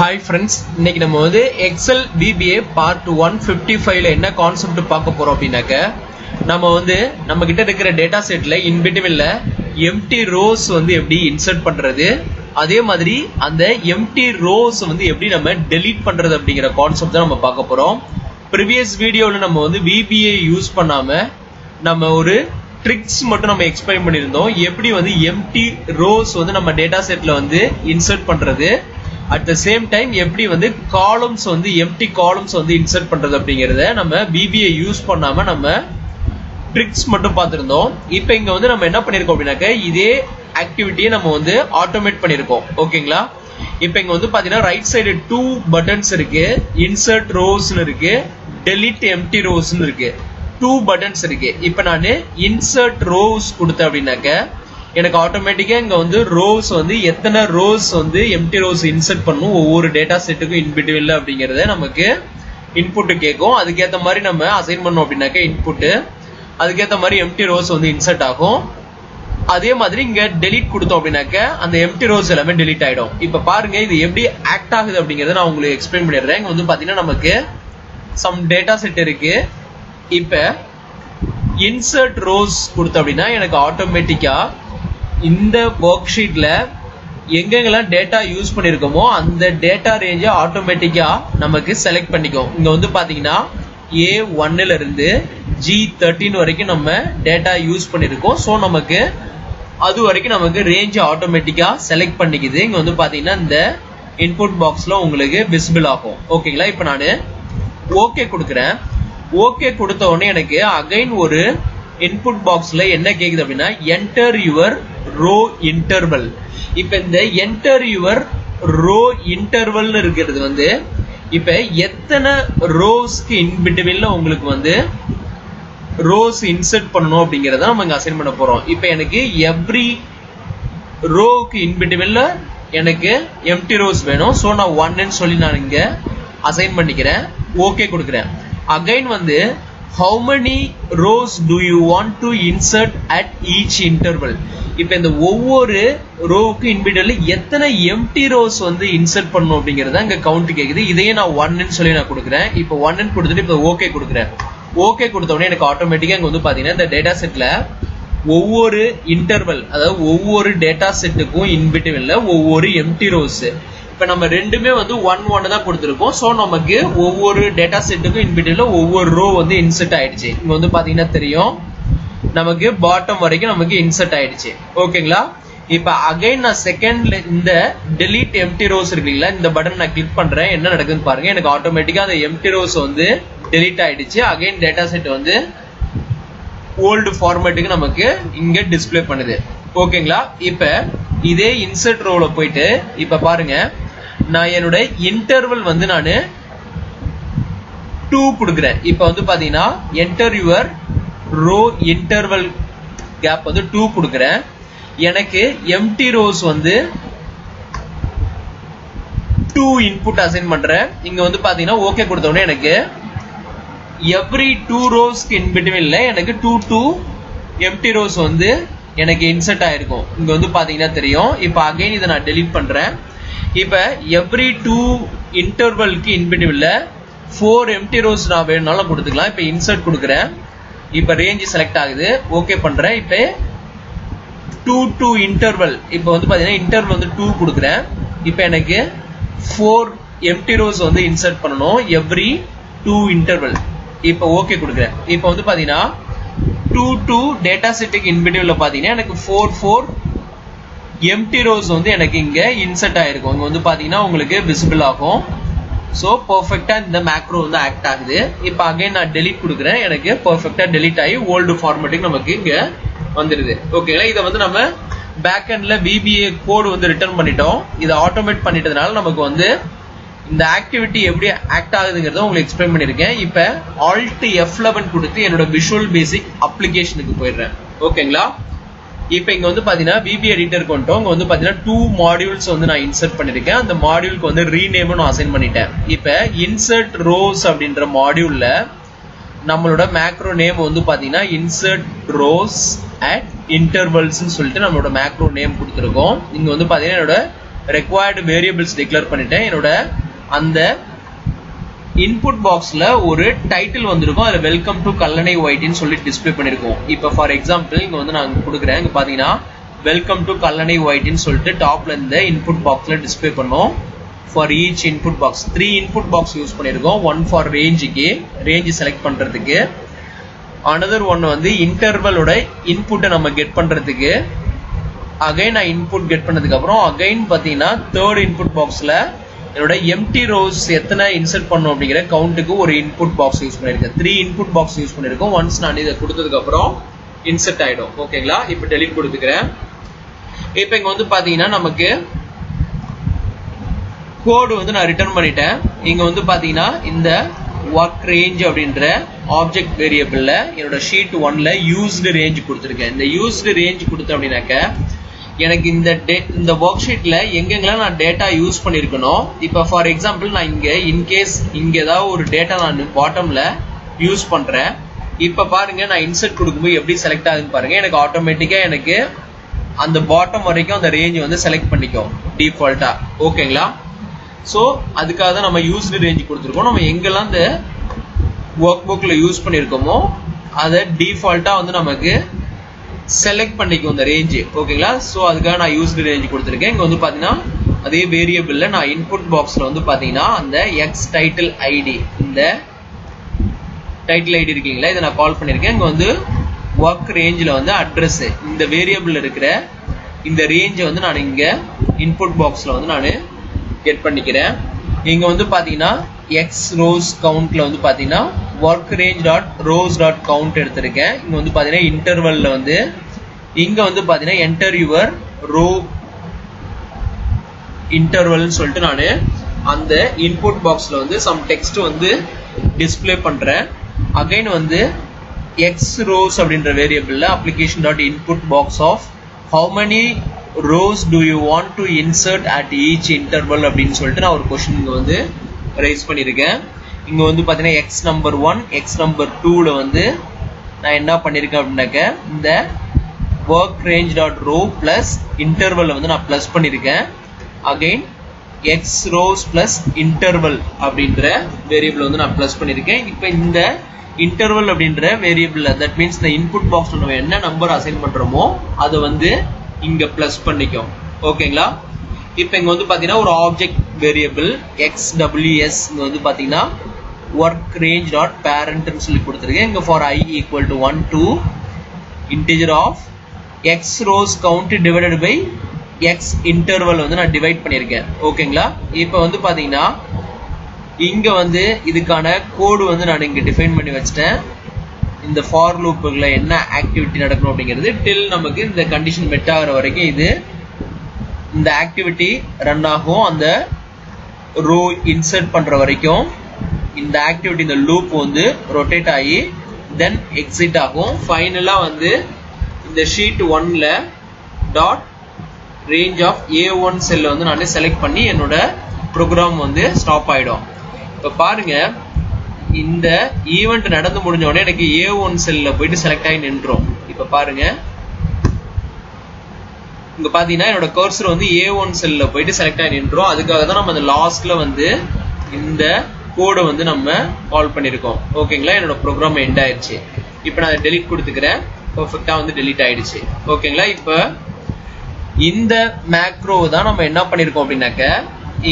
Hi friends, இன்னைக்கு நம்ம வந்து Excel VBA part 155ல என்ன கான்செப்ட் பார்க்க போறோம் அப்படினாக்க நம்ம வந்து நம்ம கிட்ட இருக்கிற டேட்டா செட்ல இன் பிட்வீன்ல எம்டி ரோஸ் வந்து எப்படி இன்சர்ட் பண்றது, அதே மாதிரி அந்த எம்டி ரோஸ் வந்து எப்படி நம்ம டெலீட் பண்றது அப்படிங்கிற கான்செப்ட் தான் நம்ம பார்க்க போறோம். ப்ரீவியஸ் வீடியோல நம்ம வந்து VBA யூஸ் பண்ணாம நம்ம ஒரு ட்ரிக்ஸ் மட்டும் நம்ம எக்ஸ்பிளைன் பண்ணியிருந்தோம். எப்படி வந்து எம்டி ரோஸ் வந்து நம்ம டேட்டா செட்ல வந்து இன்சர்ட் பண்றது, at the same time எப்படி வந்து காலம்ஸ் வந்து எம்டி காலம்ஸ் வந்து இன்சர்ட் பண்றது அப்படிங்கறத நம்ம VBA யூஸ் பண்ணாம நம்ம ட்ரிக்ஸ் மட்டும் பார்த்திருந்தோம். இப்போ இங்க வந்து நம்ம என்ன பண்ணிருக்கோம் அப்படினாக்க இதே ஆக்டிவிட்டியை நம்ம வந்து ஆட்டோமேட் பண்ணிருக்கோம். ஓகேங்களா? இப்போ இங்க வந்து பாத்தீங்கன்னா ரைட் சைடு 2 பட்டன்ஸ் இருக்கு, இன்சர்ட் ரோஸ்னு இருக்கு, டெலீட் எம்டி ரோஸ்னு இருக்கு, 2 பட்டன்ஸ் இருக்கு. இப்போ நான் இன்சர்ட் ரோஸ் கொடுத்தேன் அப்படின்னாக்க எனக்கு ஆட்டோமேட்டிக்கா இங்க வந்து ரோஸ் வந்து எத்தனை ரோஸ் வந்து எம்டி ரோஸ் இன்சர்ட் பண்ணும் ஒவ்வொரு டேட்டா செட்டுக்கும் இன்பிட்வீன்ல அப்படிங்கறத நமக்கு இன்புட் கேட்கும். அதுக்கேற்ற மாதிரி நம்ம அசைன் பண்ணோம் அப்படின்னாக்க இன்புட் அதுக்கேற்ற மாதிரி எம்டி ரோஸ் வந்து இன்சர்ட் ஆகும். அதே மாதிரி இங்க டெலீட் கொடுத்தோம் அப்படின்னாக்க அந்த எம்டி ரோஸ் எல்லாமே டெலீட் ஆயிடும். இப்ப பாருங்க இது எப்படி ஆக்ட் ஆகுது அப்படிங்கறத நான் உங்களுக்கு எக்ஸ்பிளைன் பண்ணிடுறேன். இங்க வந்து பாத்தீங்கன்னா நமக்கு சம் டேட்டா செட் இருக்கு. இப்ப இன்சர்ட் ரோஸ் கொடுத்தோம் அப்படின்னா எனக்கு ஆட்டோமேட்டிக்கா இந்த ஒர்க் ஷீட்ல எங்கெங்கெல்லாம் டேட்டா யூஸ் பண்ணிருக்கோமோ அந்த டேட்டா ரேஞ்சை ஆட்டோமேட்டிக்கா நமக்கு செலக்ட் பண்ணிக்கும். இங்க வந்து பாத்தீங்கன்னா A1ல இருந்து G13 வரைக்கும் நம்ம டேட்டா யூஸ் பண்ணிருக்கோம். ஸோ நமக்கு அது வரைக்கும் நமக்கு ரேஞ்ச் ஆட்டோமேட்டிக்கா செலக்ட் பண்ணிக்குது. இங்க வந்து பாத்தீங்கன்னா இந்த இன்புட் பாக்ஸ்ல உங்களுக்கு விசிபிள் ஆகும். ஓகேங்களா? இப்ப நான் ஓகே கொடுக்குறேன். ஓகே கொடுத்த உடனே எனக்கு அகைன் ஒரு இன்புட் பாக்ஸ்ல என்ன கேக்குது அப்படின்னா என்டர் யுவர் ரோ இன்டர்வல். இப்ப இந்த என்டர் யுவர் ரோ இன்டர்வல் இருக்கிறது வந்து இப்ப எத்தனை ரோஸ்க்கு இன்பிட்வீன்ல உங்களுக்கு வந்து ரோஸ் இன்சர்ட் பண்ணணும் அப்படிங்கறத நம்ம இங்க அசைன் பண்ண போறோம். இப்ப எனக்கு எவ்ரி ரோக்கு இன்பிட்வீன்ல எனக்கு எம்டி ரோஸ் வேணும். சோ நான் 1ன்னு சொல்லி நான் இங்க அசைன் பண்ணிக்கிறேன். ஓகே கொடுக்குறேன். அகைன் வந்து how many rows do you want to insert at each interval. இப்போ இந்த ஒவ்வொரு ரோவுக்கு இன்பிட்வீன்ல எத்தனை எம்டி ரோஸ் வந்து இன்சர்ட் பண்ணணும் அப்படிங்கறத இங்க கவுண்ட் கேக்குது. இதையே நான் 1ன்னு சொல்லி நான் கொடுக்குறேன். இப்போ 1ன்னு கொடுத்துட்டு இப்போ ஓகே கொடுக்குறேன். ஓகே கொடுத்த உடனே எனக்கு ஆட்டோமேட்டிக்கா இங்க வந்து பாத்தீங்கன்னா இந்த டேட்டா செட்ல ஒவ்வொரு இன்டர்வல், அதாவது ஒவ்வொரு டேட்டா செட்டுக்கும் இன்பிட்வீன்ல ஒவ்வொரு எம்டி ரோஸ். இப்ப நம்ம ரெண்டுமே வந்து 1 தான் கொடுத்திருக்கோம். சோ நமக்கு ஒவ்வொரு டேட்டா செட்டுக்கும் இன்பிட்வீன்ல ஒவ்வொரு ரோ வந்து இன்சர்ட் ஆயிடுச்சு. இங்க வந்து பாத்தீங்கன்னா தெரியும் நமக்கு பாட்டம் வரைக்கும் நமக்கு இன்சர்ட் ஆயிடுச்சு. ஓகேங்களா? இப்ப அகைன் நான் செகண்ட்ல இந்த டெலீட் எம்டி ரோஸ் இருக்குங்களா, இந்த பட்டன் நான் கிளிக் பண்றேன். என்ன நடக்குதுன்னு பாருங்க. எனக்கு ஆட்டோமேட்டிக்கா அந்த எம்டி ரோஸ் வந்து டெலீட் ஆயிடுச்சு. அகைன் டேட்டா செட் வந்து ஓல்டு ஃபார்மேட்டுக்கு நமக்கு இங்க டிஸ்பிளே பண்ணுது. ஓகேங்களா? இப்ப இதே இன்சர்ட் ரோல போயிட்டு இப்ப பாருங்க நான் என்னோட இன்டர்வல் வந்து நானு 2 கொடுக்குறேன். இப்ப வந்து பாத்தீங்கன்னா enter your row interval gap வந்து 2 கொடுக்குறேன். எனக்கு எம்டி ரோஸ் வந்து 2 இன்புட் அசைன் பண்றேன். இங்க வந்து பாத்தீங்கன்னா ஓகே கொடுத்த உடனே எனக்கு எவ்ரி 2 ரோஸ்க்கு இன் பிட்வீன்ல எனக்கு 2 எம்டி ரோஸ் வந்து எனக்கு இன்சர்ட் ஆயிருக்கும். இங்க வந்து பாத்தீங்கன்னா தெரியும். இப்ப அகைன் இதை நான் டெலீட் பண்றேன். இப்ப எவ்ரி 2 இன்டர்வல்க்கு இன் பிட்வீன்ல 4 எம்டி ரோஸ் நான் வேணும்னாலும் கொடுத்துக்கலாம். இப்ப இன்சர்ட் கொடுக்குறேன். இப்ப ரேஞ்ச் செலக்ட் ஆகுது. ஓகே பண்றேன். இப்ப 2 இன்டர்வல் இப்ப வந்து பாத்தீங்கன்னா இன்டர்வல் வந்து 2 கொடுக்குறேன். இப்ப எனக்கு 4 எம்டி ரோஸ் வந்து இன்சர்ட் பண்ணணும் எவ்ரி 2 இன்டர்வல். இப்ப ஓகே கொடுக்குறேன். இப்ப வந்து பாத்தீங்கன்னா 2 டேட்டா செட்டுக்கு இன்பிட்வீன்ல பாத்தீங்கன்னா எனக்கு 4 எம்டி ரோஸ் வந்து எனக்கு இங்க இன்சர்ட் ஆயிருக்கும். இங்க வந்து பாத்தீங்கன்னா உங்களுக்கு விசிபிள் ஆகும். சோ பெர்ஃபெக்ட்டா இந்த மேக்ரோ வந்து ஆக்ட் ஆகுது. இப்ப அகைன் நான் டெலீட் கொடுக்குறேன். எனக்கு பெர்ஃபெக்ட்டா டெலீட் ஆகி ஓல்டு ஃபார்மேட்டுக்கு நமக்கு இங்க வந்துருது. ஓகேங்களா? இதை வந்து நம்ம பேக் எண்ட்ல VBA கோட் வந்து ரிட்டர்ன் பண்ணிட்டோம். இதை ஆட்டோமேட் பண்ணிட்டதுனால நமக்கு வந்து இந்த ஆக்டிவிட்டி எப்படி ஆக்ட் ஆகுதுங்கிறத உங்களுக்கு எக்ஸ்பிளைன் பண்ணிருக்கேன். இப்ப Alt F11 கொடுத்து என்னோட விஷுவல் பேசிக் அப்ளிகேஷனுக்கு போயிடுறேன். ஓகேங்களா? இப்ப இங்க வந்து பாத்தீங்கன்னா VBA எடிட்டர் கொண்டோம். இங்க வந்து பாத்தீங்கன்னா 2 மாடியூல்ஸ் வந்து நான் இன்சர்ட் பண்ணிருக்கேன். அந்த மாடியூலுக்கு வந்து ரீநேம் நான் அசைன் பண்ணிட்டேன். இப்ப இன்சர்ட் ரோஸ் அப்படின்ற மாடியூல்ல நம்மளோட மேக்ரோ நேம் வந்து பாத்தீங்கன்னா இன்சர்ட் ரோஸ் அட் இன்டர்வல்ஸ் சொல்லிட்டு நம்மளோட மேக்ரோ நேம் கொடுத்துருக்கோம். இங்க வந்து பாத்தீங்கன்னா என்னோட required variables declare பண்ணிட்டேன். என்னோட அந்த input boxல ஒரு டைட்டில் வந்திருக்கும். அதுல வெல்கம் டு கல்லணை ஒயிட்னு சொல்லி டிஸ்ப்ளே பண்ணிருக்கோம். இப்போ ஃபார் எக்ஸாம்பிள் இங்க வந்து நான் கொடுக்குறேன். இங்க பாத்தீங்கன்னா வெல்கம் டு கல்லணை ஒயிட்னு சொல்லிட்டு டாப்ல இந்த இன்புட் பாக்ஸ்ல டிஸ்ப்ளே பண்ணோம். For each input box 3 input box use பண்ணிருக்கோம். ஒன் ஃபார் ரேஞ்சுக்கு ரேஞ்ச் செலக்ட் பண்றதுக்கு, அனதர் ஒன் வந்து இன்டர்வலோட இன்புட்டை நம்ம கெட் பண்றதுக்கு, அகைன் நான் இன்புட் கெட் பண்ணதுக்கு அப்புறம் அகைன் பாத்தீங்கன்னா தேர்ட் இன்புட் பாக்ஸ்ல என்னோட எம்டி ரோஸ் எத்தனை இன்சர்ட் பண்ணோம் அப்படிங்கிற கவுண்ட்டுக்கு ஒரு இன்புட் பாக்ஸ் யூஸ் பண்ணிருக்கேன். 3 இன்புட் பாக்ஸ் யூஸ் பண்ணிருக்கோம். ஒன்ஸ் நான் இதை கொடுத்ததுக்கு அப்புறம் இன்சர்ட் ஆயிடும். ஓகேங்களா? இப்போ டெலீட் கொடுத்துக்கிறேன். இப்போ இங்க வந்து பாத்தீங்கன்னா நமக்கு கோடு வந்து நான் ரிட்டர்ன் பண்ணிட்டேன். இங்க வந்து பாத்தீங்கன்னா இந்த ஒர்க் ரேஞ்ச் அப்படின்ற ஆப்ஜெக்ட் வேரியபிள்ல என்னோட ஷீட் 1ல யூஸ்டு ரேஞ்ச் கொடுத்துருக்கேன். இந்த யூஸ்டு ரேஞ்ச் கொடுத்தேன் அப்படின்னாக்க எனக்கு இந்த ஒர்க் ஷீட்ல எங்கெங்கெல்லாம் நான் டேட்டா யூஸ் பண்ணிருக்கணும். இப்ப ஃபார் எக்ஸாம்பிள் நான் இங்க இன்கேஸ் இங்க ஏதாவது ஒரு டேட்டா நான் பாட்டம்ல யூஸ் பண்றேன். இப்ப பாருங்க நான் இன்சர்ட் கொடுக்கும்போது எப்படி செலக்ட் ஆகுதுன்னு பாருங்க. எனக்கு ஆட்டோமேட்டிக்கா எனக்கு அந்த பாட்டம் வரைக்கும் அந்த ரேஞ்ச் வந்து செலக்ட் பண்ணிக்கும் டிஃபால்ட்டா. ஓகேங்களா? சோ அதுக்காக தான் நம்ம யூஸ்டு ரேஞ்ச் கொடுத்துருக்கோம். நம்ம எங்கெல்லாம் இந்த ஒர்க் புக்ல யூஸ் பண்ணிருக்கோமோ அதை டிஃபால்ட்டா வந்து நமக்கு செலக்ட் பண்ணிக்கும் இந்த ரேஞ்ச். ஓகேங்களா? சோ அதுக்காக நான் யூஸ்டு ரேஞ்ச் கொடுத்துருக்கேன். இங்க வந்து பாத்தீங்கன்னா அதே வேரியபிள்ல நான் இன்புட் பாக்ஸ்ல வந்து பாத்தீங்கன்னா அந்த எக்ஸ் டைட்டில் ஐடி, இந்த டைட்டில் ஐடி இருக்கீங்களா, இதை நான் கால் பண்ணிருக்கேன். இங்க வந்து ஒர்க் ரேஞ்சில் வந்து அட்ரஸ், இந்த வேரியபிள் இருக்கிற இந்த ரேஞ்சை வந்து நான் இங்க இன்புட் பாக்ஸ்ல வந்து நான் கெட் பண்ணிக்கிறேன். இங்க வந்து பாத்தீங்கன்னா எக்ஸ் ரோஸ் கவுண்ட்ல வந்து பாத்தீங்கன்னா work range dot rose dot count எடுத்திருக்கேன். இங்க வந்து பாத்தீங்கன்னா இன்டர்வல்ல வந்து இங்க வந்து பாத்தீங்கன்னா என்டர் யுவர் ரோ இன்டர்வல்னு சொல்லிட்டு நான் அந்த இன்புட் பாக்ஸ்ல வந்து சம் டெக்ஸ்ட் வந்து டிஸ்ப்ளே பண்றேன். அகைன் வந்து எக்ஸ் ரோஸ் அப்படின்ற வேரியபிள்ல application dot input box of how many rows do you want to insert at each interval அப்படின்னு சொல்லிட்டு நான் ஒரு கொஸ்டின் இங்க வந்து ரைஸ் பண்ணிருக்கேன். இங்க வந்து பாத்தீங்கன்னா எக்ஸ் நம்பர் 1 எக்ஸ் நம்பர் 2ல வந்து நான் என்ன பண்ணிருக்கேன் அப்படின்னாக்க இந்த work range dot row plus interval வந்து நான் பிளஸ் பண்ணிருக்கேன். Again X rows plus interval அப்படின்ற வேரியபிள் வந்து நான் பிளஸ் பண்ணிருக்கேன். இப்போ இந்த இன்டர்வல் அப்படின்ற வேரியபிள் தட் மீன்ஸ் இந்த இன்புட் பாக்ஸ்ல நம்ம என்ன நம்பர் அசைன் பண்றோமோ அதை வந்து இங்க பிளஸ் பண்ணிக்கும். ஓகேங்களா? இப்போ இங்க வந்து பாத்தீங்கன்னா ஒரு ஆப்ஜெக்ட் வேரியபிள் XWS இங்க வந்து பாத்தீங்கன்னா ஒர்க் ரேஞ்ச் டாட் பேரண்ட்னு சொல்லி கொடுத்துருக்கேன். இங்க for I equal to 1 to integer of X rows count divided by X interval வந்து நான் டிவைட் பண்ணியிருக்கேன். ஓகேங்களா? இப்போ வந்து பாத்தீங்கன்னா இங்க வந்து இதுக்கான கோடு வந்து நான் இங்க டிஃபைன் பண்ணி வச்சிட்டேன். இந்த ஃபார் லூப்புல என்ன ஆக்டிவிட்டி நடக்கணும் அப்படிங்கிறது டில் நமக்கு இந்த கண்டிஷன் மெட் ஆகிற வரைக்கும் இது இந்த ஆக்டிவிட்டி ரன் ஆகும். அந்த ரோ இன்சர்ட் பண்ற வரைக்கும் இந்த ஆக்டிவிட்டி இந்த லூப் வந்து ரொட்டேட் ஆகி தென் எக்ஸிட் ஆகும். ஃபைனலா வந்து இந்த ஷீட் 1ல டாட் ரேஞ்ச் ஆஃப் A1 செல்ல வந்து நான் செலக்ட் பண்ணி என்னோட ப்ரோக்ராம் வந்து ஸ்டாப் ஆயிடும். இப்ப பாருங்க இந்த ஈவெண்ட் நடந்து முடிஞ்ச உடனே எனக்கு A1 செல்ல போயிட்டு செலக்ட் ஆகி நின்றோம். இப்ப பாருங்க இங்க பாத்தீங்கன்னா என்னோட கர்சர் வந்து A1 செல்ல போயிட்டு செலக்ட் ஆகி நின்றோம். அதுக்காக தான் நம்ம அந்த லாஸ்ட்ல வந்து இந்த கோடை வந்து நம்ம கால் பண்ணிருக்கோம். ஓகேங்களா? என்னோட ப்ரோக்ராம் எண்ட் ஆயிடுச்சு. இப்போ நான் டெலீட் கொடுத்துக்கிறேன். பெர்ஃபெக்ட்டா வந்து டெலீட் ஆயிடுச்சு. ஓகேங்களா? இப்போ இந்த மேக்ரோ தான் நம்ம என்ன பண்ணிருக்கோம் அப்படின்னாக்க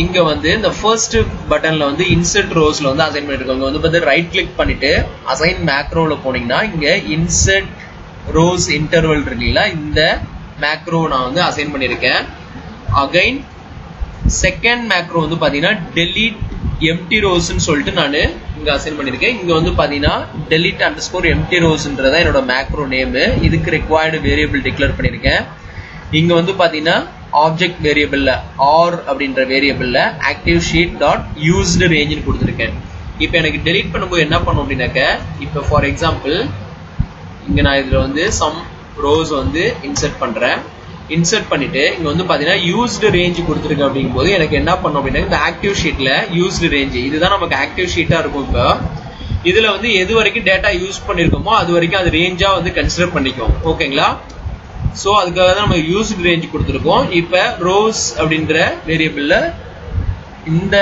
இங்க வந்து இந்த ஃபர்ஸ்ட் பட்டன்ல வந்து இன்சர்ட் ரோஸ்ல வந்து அசைன் பண்ணிருக்கோம். இங்க வந்து பார்த்து ரைட் கிளிக் பண்ணிட்டு அசைன் மேக்ரோல போனீங்கன்னா இங்க இன்சர்ட் ரோஸ் இன்டர்வல் இருக்குங்களா, இந்த மேக்ரோ நான் வந்து அசைன் பண்ணிருக்கேன். அகைன் செகண்ட் மேக்ரோ வந்து பாத்தீங்கன்னா delete empty rows ன்னு சொல்லிட்டு நான் இங்க அசைன் பண்ணிருக்கேன். இங்க வந்து பாத்தீங்கன்னா delete underscore empty rowsன்றதா என்னோட மேக்ரோ நேம். இதுக்கு required variable டிக்ளேர் பண்ணிருக்கேன். இங்க வந்து பாத்தீங்கன்னா ஆப்ஜெக்ட் வேரியபிள்ல ஆர் அப்படின்ற வேரியபிள்ல ஆக்டிவ் ஷீட் டாட் யூஸ்டு ரேஞ்ச்னு கொடுத்துருக்கேன். இப்போ எனக்கு டெலீட் பண்ணும்போது என்ன பண்ணும் அப்படின்னாக்க இப்போ ஃபார் எக்ஸாம்பிள் இங்க நான் இதுல வந்து சம் ரோஸ் வந்து இன்சர்ட் பண்றேன். இன்சர்ட் பண்ணிட்டு இங்க வந்து பாத்தீங்கன்னா யூஸ்டு ரேஞ்ச் கொடுத்துருக்கு அப்படிங்கும் போது எனக்கு என்ன பண்ணும் அப்படின்னா இந்த ஆக்டிவ் ஷீட்ல யூஸ்டு ரேஞ்ச் இதுதான் நமக்கு ஆக்டிவ் ஷீட்டா இருக்கும். இப்போ இதுல வந்து எது வரைக்கும் டேட்டா யூஸ் பண்ணிருக்கோமோ அது வரைக்கும் அது ரேஞ்சா வந்து கன்சிடர் பண்ணிக்கும். ஓகேங்களா? ஸோ அதுக்காக தான் நம்ம யூஸ்டு ரேஞ்ச் கொடுத்துருக்கோம். இப்போ ரோஸ் அப்படின்ற வேரியபிள்ல இந்த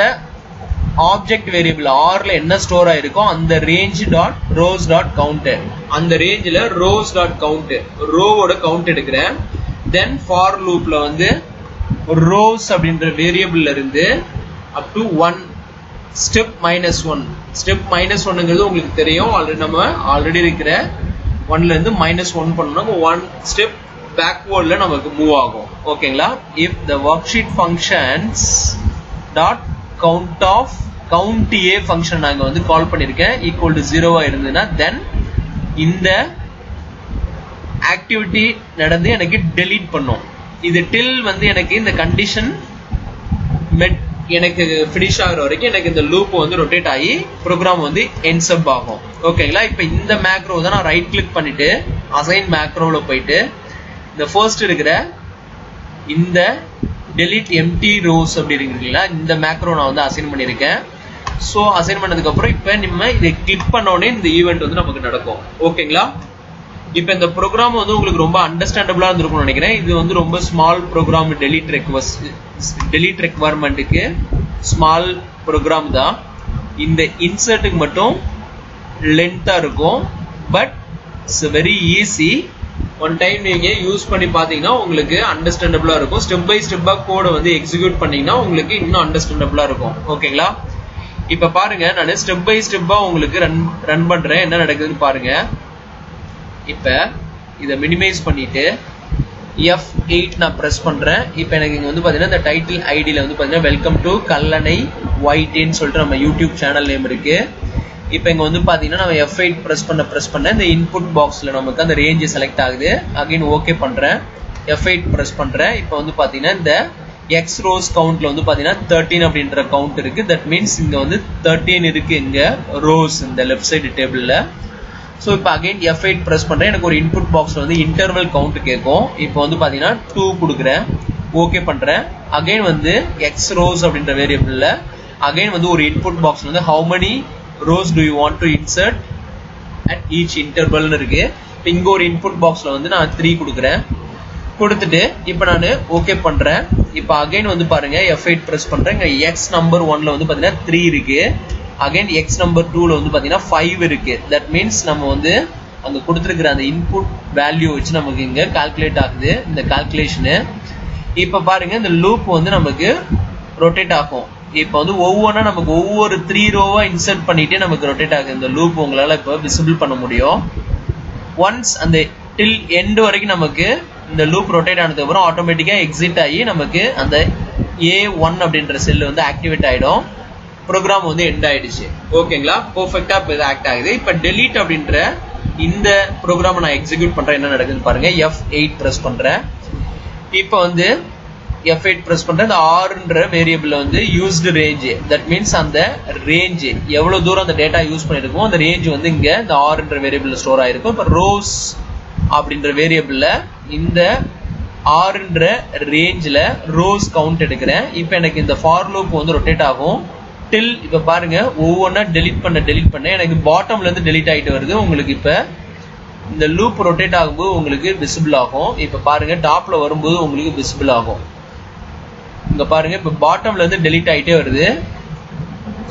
ஆப்ஜெக்ட் வேரியபிள் ஆர்ல என்ன ஸ்டோர் ஆயிருக்கோ அந்த range dot rose dot count, அந்த ரேஞ்சில் ரோஸ் டாட் கவுண்ட் ரோவோட கவுண்ட் எடுக்கிறேன். தென் ஃபார் லூப்ல வந்து ரோஸ் அப்படின்ற வேரியபிள்ல இருந்து அப் டு 1 ஸ்டெப் -1. ஸ்டெப் -1ங்கிறது உங்களுக்கு தெரியும், நம்ம ஆல்ரெடி இருக்கிற 1ல இருந்து -1 பண்ணோம்னா 1 ஸ்டெப் பேக்வர்ட்ல நமக்கு மூவ் ஆகும். ஓகேங்களா? If the worksheet functions dot count of count A function நாங்க வந்து கால் பண்ணிருக்கேன் ஈக்குவல் டு 0 இருந்ததுன்னா தென் இந்த ஆக்டிவிட்டி நடந்து எனக்கு டெலீட் பண்ணும். இது டில் வந்து எனக்கு இந்த கண்டிஷன் மெட் எனக்கு ஃபினிஷ் ஆகிற வரைக்கும் எனக்கு இந்த லூப் வந்து ரொட்டேட் ஆகி ப்ரோக்ராம் வந்து என்சப் ஆகும். ஓகேங்களா? இப்போ இந்த மேக்ரோ தான் நான் ரைட் கிளிக் பண்ணிட்டு அசைன் மேக்ரோவில் போயிட்டு இந்த ஃபர்ஸ்ட் இருக்கிற இந்த delete empty rows அப்படி இருக்குங்களா, இந்த மேக்ரோ நான் வந்து அசைன் பண்ணியிருக்கேன். ஸோ அசைன் பண்ணதுக்கு அப்புறம் இப்போ நம்ம இதை கிளிக் பண்ண உடனே இந்த ஈவெண்ட் வந்து நமக்கு நடக்கும். ஓகேங்களா? இப்போ இந்த ப்ரோக்ராம் வந்து உங்களுக்கு ரொம்ப அண்டர்ஸ்டாண்டபிளா இருந்திருக்கும்னு நினைக்கிறேன். இது வந்து ரொம்ப ஸ்மால் ப்ரோக்ராம், டெலீட் ரெக்வயர்மெண்ட்டுக்கு ஸ்மால் ப்ரோக்ராம் தான். இந்த இன்சர்ட்டுக்கு மட்டும் லென்த்தா இருக்கும், but it's very easy. One time நீங்க யூஸ் பண்ணி பாத்தீங்கன்னா உங்களுக்கு அண்டர்ஸ்டாண்டபிளா இருக்கும். ஸ்டெப் பை ஸ்டெப்பா கோடை வந்து எக்ஸிக்யூட் பண்ணீங்கன்னா உங்களுக்கு இன்னும் அண்டர்ஸ்டாண்டபிளா இருக்கும். ஓகேங்களா? இப்ப பாருங்க, நான் ஸ்டெப் பை ஸ்டெப்பா உங்களுக்கு ரன் பண்றேன், என்ன நடக்குதுன்னு பாருங்க. இப்ப இதை மினிமைஸ் பண்ணிட்டு F8 நான் பிரஸ் பண்றேன். இப்போ எனக்கு இங்க வந்து பாத்தீங்கன்னா இந்த டைட்டில் ஐடியில வந்து பாத்தீங்கன்னா வெல்கம் டு கல்லணை ஒயிட்ன்னு சொல்லிட்டு நம்ம யூடியூப் சேனல் நேம் இருக்கு. இப்போ இங்க வந்து பாத்தீங்கன்னா நம்ம F8 பிரஸ் பண்ண இந்த இன்புட் பாக்ஸ்ல நமக்கு அந்த ரேஞ்ச் செலக்ட் ஆகுது. அகைன் ஓகே பண்றேன், F8 பிரஸ் பண்றேன். இப்போ வந்து பாத்தீங்கன்னா இந்த X ரோஸ் கவுண்ட்ல வந்து பாத்தீங்கன்னா 13 அப்படின்ற கவுண்ட் இருக்கு. தட் மீன்ஸ் இங்க வந்து 13 இருக்கு இங்க ரோஸ் இந்த லெஃப்ட் சைடு டேபிள்ல. ஸோ இப்போ அகைன் F8 பிரஸ் பண்றேன். எனக்கு ஒரு இன்புட் பாக்ஸ்ல வந்து இன்டர்வல் கவுண்ட் கேட்கும். இப்போ வந்து பாத்தீங்கன்னா 2 கொடுக்குறேன், ஓகே பண்றேன். அகைன் வந்து X ரோஸ் அப்படின்ற வேரியபிள்ல அகைன் வந்து ஒரு இன்புட் பாக்ஸ்ல வந்து how many rows do you want to insert at each interval இருக்கு. இங்க ஒரு இன்புட் பாக்ஸ்ல வந்து நான் 3 கொடுக்குறேன். கொடுத்துட்டு இப்போ நான் ஓகே பண்றேன். இப்போ அகைன் வந்து பாருங்க F8 பிரஸ் பண்றேன். இங்க X நம்பர் 1ல வந்து பாத்தீங்கன்னா 3 இருக்கு. அகைன் X நம்பர் 2ல வந்து பாத்தீங்கன்னா 5 இருக்கு. தட் மீன்ஸ் நம்ம வந்து அங்க கொடுத்துருக்கிற அந்த இன்புட் வேல்யூ வச்சு நமக்கு இங்க கால்குலேட் ஆகுது இந்த கால்குலேஷனு. இப்போ பாருங்க இந்த லூப் வந்து நமக்கு ரொட்டேட் ஆகும். இப்போ வந்து ஒவ்வொன்றா நமக்கு ஒவ்வொரு 3 ரோவா இன்சர்ட் பண்ணிட்டே நமக்கு ரொட்டேட் ஆகுது இந்த லூப். உங்களால இப்போ விசிபிள் பண்ண முடியும். ஒன்ஸ் அந்த டில் எண்ட் வரைக்கும் நமக்கு இந்த லூப் ரொட்டேட் ஆனதுக்கு அப்புறம் ஆட்டோமேட்டிக்கா எக்ஸிட் ஆகி நமக்கு அந்த A1 அப்படின்ற செல் வந்து ஆக்டிவேட் ஆயிடும். ப்ரோக்ராம் வந்து எண்ட் ஆயிடுச்சு. ஓகேங்களா? பெர்ஃபெக்ட்டா இப்போ இது ஆக்ட் ஆகுது. இப்போ delete அப்படின்ற இந்த ப்ரோக்ராம் நான் எக்ஸிக்யூட் பண்றேன், என்ன நடக்குதுன்னு பாருங்க. F8 பிரஸ் பண்றேன். இப்போ வந்து F8 பிரஸ் பண்றேன். இந்த R வேரியபிள் வந்து யூஸ்டு ரேஞ்ச், தட் மீன்ஸ் அந்த ரேஞ்ச் எவ்வளவு தூரம் அந்த டேட்டா யூஸ் பண்ணிருக்கோம் அந்த ரேஞ்ச் வந்து இங்க இந்த R வேரியபிள் ஸ்டோர் ஆயிருக்கும். இப்போ ரோஸ் அப்படின்ற வேரியபிள்ல இந்த R ரேஞ்ச்ல ரோஸ் கவுண்ட் எடுக்கிறேன். இப்போ எனக்கு இந்த ஃபார் லூப் வந்து ரொட்டேட் ஆகும் டில். இப்ப பாருங்க ஒவ்வொன்னா டெலிட் பண்ண எனக்கு பாட்டம்ல இருந்து டெலிட் ஆயிட்டு வருது. உங்களுக்கு இப்ப இந்த லூப் ரொட்டேட் ஆகும்போது உங்களுக்கு விசிபிள் ஆகும். இப்ப பாருங்க டாப்ல வரும்போது உங்களுக்கு விசிபிள் ஆகும். இங்க பாருங்க இப்ப பாட்டம்ல இருந்து டெலிட் ஆயிட்டே வருது.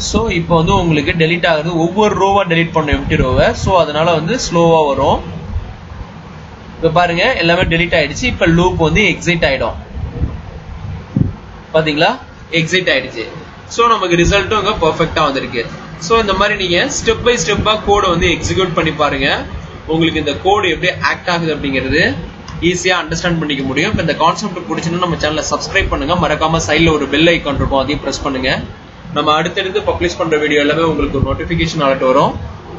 ஸோ இப்போ வந்து உங்களுக்கு டெலிட் ஆகுது. ஒவ்வொரு ரோவா டெலிட் பண்ணும் எம்டி ரோவை. ஸோ அதனால வந்து ஸ்லோவா வரும். இப்ப பாருங்க எல்லாமே டெலிட் ஆயிடுச்சு. இப்ப லூப் வந்து எக்ஸிட் ஆயிடும். பாத்தீங்களா? எக்ஸிட் ஆயிடுச்சு. ஸோ நமக்கு ரிசல்ட்டும் இங்க பெர்ஃபெக்ட்டா வந்திருக்கு. ஸோ இந்த மாதிரி நீங்க ஸ்டெப் பை ஸ்டெப்பா கோடை வந்து எக்ஸிக்யூட் பண்ணி பாருங்க. உங்களுக்கு இந்த கோடு எப்படி ஆக்ட் ஆகுது அப்படிங்கிறது ஈஸியா அண்டர்ஸ்டாண்ட் பண்ணிக்க முடியும். இப்போ இந்த கான்செப்ட் பிடிச்சுன்னா நம்ம சேனலை சப்ஸ்கிரைப் பண்ணுங்க. மறக்காம சைட்ல ஒரு பெல் ஐக்கான் இருக்கும், அதையும் பிரஸ் பண்ணுங்க. நம்ம அடுத்தடுத்து பப்ளிஷ் பண்ற வீடியோ எல்லாமே உங்களுக்கு ஒரு நோட்டிபிகேஷன் அலர்ட் வரும்.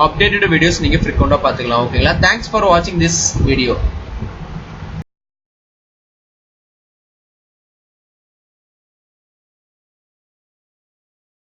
அப்டேட்டட் வீடியோஸ் நீங்க ஃப்ரீக்வெண்டா பாத்துக்கலாம். ஓகேங்களா? தேங்க்ஸ் ஃபார் வாட்சிங் திஸ் வீடியோ.